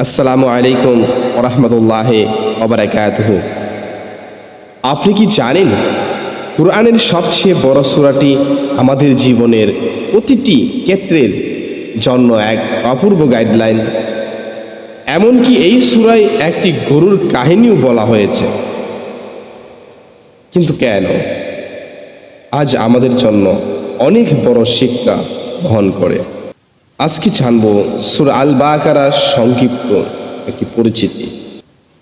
আসসালামু আলাইকুম ওয়া রাহমাতুল্লাহি ওয়া বারাকাতুহু। আপনি কি জানেন কুরআনের সবচেয়ে বড় সূরাটি আমাদের জীবনের প্রতিটি ক্ষেত্রের জন্য এক অপূর্ব গাইডলাইন। এমনকি এই সূরায় একটি গরুর কাহিনীও বলা হয়েছে। কিন্তু কেন? আজ আমাদের জন্য অনেক বড় শিক্ষা বহন করে। আজকে জানব সূরা আল বাকারার সংক্ষিপ্ত একটি পরিচিতি।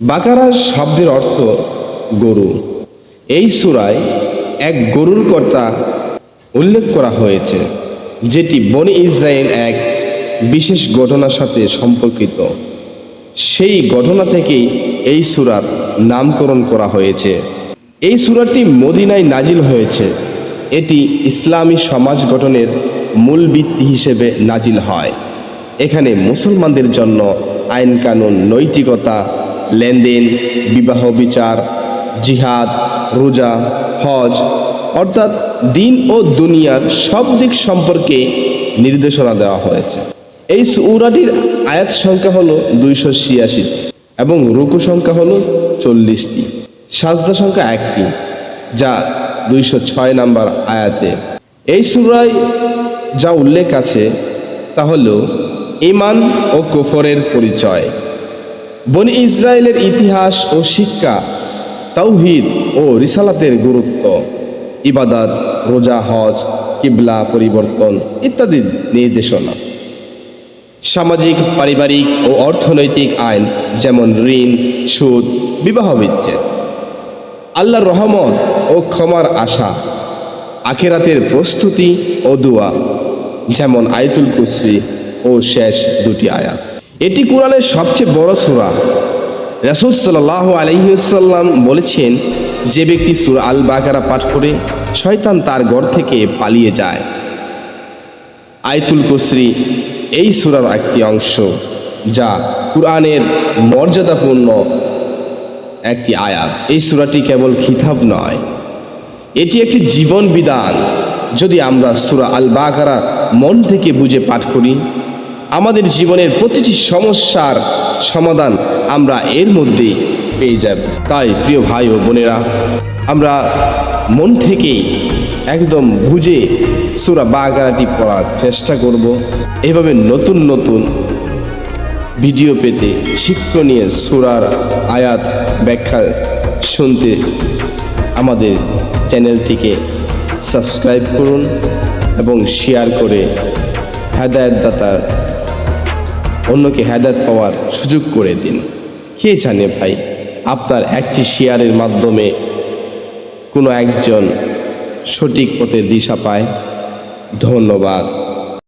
বাকারা শব্দের অর্থ গরু। এই সূরায় এক গরুর কথা উল্লেখ করা হয়েছে, যেটি বনি ইসরায়েল এক বিশেষ ঘটনার সাথে সম্পর্কিত। সেই ঘটনা থেকেই এই সূরার নামকরণ করা হয়েছে। এই সূরাটি মদিনায় নাজিল হয়েছে। এটি ইসলামী সমাজ গঠনের মূল ভিত্তি হিসেবে নাজিল হয়। এখানে মুসলমানদের জন্য আইন কানুন, নৈতিকতা, লেনদেন, বিবাহ বিচার, জিহাদ, রোজা, হজ অর্থাৎ দিন ও দুনিয়ার সব দিক সম্পর্কে নির্দেশনা দেওয়া হয়েছে। এই সূরাটির আয়াত সংখ্যা হলো 286 এবং রুকু সংখ্যা হলো 40টি, সাজদা সংখ্যা 1টি, যা 206 নম্বর আয়াতে। এই সূরায় যা উল্লেখ আছে তা হলো ঈমান ও কুফরের পরিচয়, বনি ইসরায়েলের ইতিহাস ও শিক্ষা, তাওহীদ ও রিসালাতের গুরুত্ব, ইবাদত, রোজা, হজ, কিবলা পরিবর্তন ইত্যাদি নির্দেশনা, সামাজিক, পারিবারিক ও অর্থনৈতিক আইন যেমন ঋণ, সুদ, বিবাহ বিচ্ছেদ, আল্লাহর রহমত ও ক্ষমার আশা, আখিরাতের প্রস্তুতি ও দোয়া যেমন আয়াতুল কুরসি ও শেষ দুটি আয়াত। এটি কোরআনের সবচেয়ে বড় সূরা। রাসূল সাল্লাল্লাহু আলাইহি ওয়াসাল্লাম বলেছেন, যে ব্যক্তি সূরা আল বাকারা পাঠ করে শয়তান তার ঘর থেকে পালিয়ে যায়। আয়াতুল কুরসি এই সূরার একটি অংশ, যা কোরআনের মর্যাদাপূর্ণ একটি আয়াত। এই সূরাটি কেবল কিতাব নয়, এটি একটি জীবন বিধান। যদি আমরা সূরা আল বাকারা মন থেকে বুঝে পাঠ করি, আমাদের জীবনের প্রতিটি সমস্যার সমাধান আমরা এর মধ্যেই পেয়ে যাব। তাই প্রিয় ভাই ও বোনেরা, আমরা মন থেকেই একদম বুঝে সূরা বাকারাটি পড়ার চেষ্টা করব। এভাবে নতুন নতুন ভিডিও পেতে, শিক্ষণীয় সূরার আয়াত ব্যাখ্যা শুনতে আমাদের চ্যানেলটিকে সাবস্ক্রাইব করুন এবং শেয়ার করে হেদায়েতদাতার অন্যকে হেদায়েত পাওয়ার সুযোগ করে দিন। কে জানে ভাই, আপনার একটি শেয়ারের মাধ্যমে কোনো একজন সঠিক পথে দিশা পায়। ধন্যবাদ।